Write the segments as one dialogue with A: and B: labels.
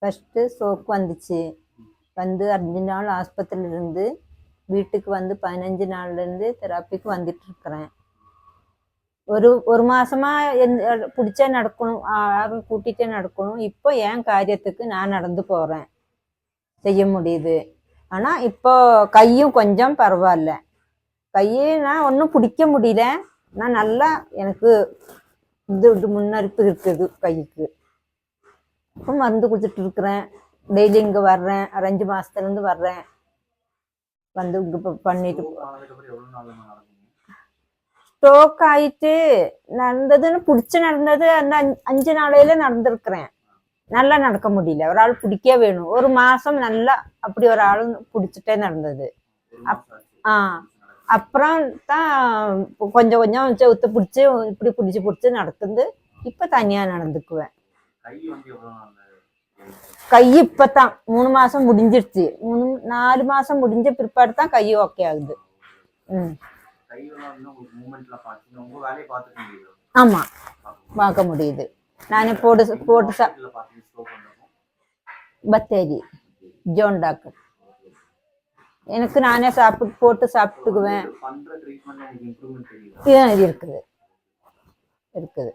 A: First stroke வந்துச்சு. வந்து 5 நாள் ஆஸ்பத்திரியில் இருந்து வீட்டுக்கு வந்து 15 நாள்லேருந்து தெராப்பிக்கு வந்துட்டுருக்குறேன். ஒரு மாதமாக பிடிச்சே நடக்கணும், யாரும் கூட்டிகிட்டே நடக்கணும். இப்போ என் காரியத்துக்கு நான் நடந்து போகிறேன், செய்ய முடியுது. ஆனால் இப்போ கையும் கொஞ்சம் பரவாயில்ல. கையை நான் ஒன்றும் பிடிக்க முடியல. நான் நல்லா எனக்கு இது முன்னறிப்பு இருக்குது கைக்கு. இப்போ மருந்து கொடுத்துட்டு இருக்கிறேன். டெய்லி இங்கே வர்றேன், 5 மாதத்துலேருந்து வர்றேன். வந்து இங்கே இப்போ பண்ணிட்டு ஸ்ட்ரோக் ஆயிட்டு நடந்ததுன்னு பிடிச்சி நடந்தது. அந்த 5 நாளையில நடந்திருக்கிறேன். நல்லா நடக்க முடியல. ஒரு ஆள் பிடிக்கவே வேணும். ஒரு மாதம் நல்லா அப்படி ஒரு ஆள் பிடிச்சிட்டே நடந்தது. அப்புறம் தான் கொஞ்சம் கொஞ்சம் செவுத்து பிடிச்சி இப்படி பிடிச்சி நடக்குது. இப்போ தனியாக நடந்துக்குவேன். கை இப்பதான் 3 மாசம் முடிஞ்சிருச்சு. 4 மாசம் முடிஞ்ச பிற்பாடு தான் கை ஓகே ஆகுது. ஆமா, பார்க்க முடியுது. நானே போட்டு பத்தேரி ஜோன் டாக்டர். எனக்கு நானே போட்டு சாப்பிட்டுக்குவேன். இருக்குது இருக்குது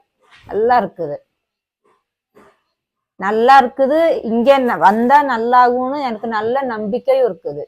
A: நல்லா இருக்குது, நல்லா இருக்குது. இங்கே வந்தா நல்லாகும்னு எனக்கு நல்ல நம்பிக்கையும் இருக்குது.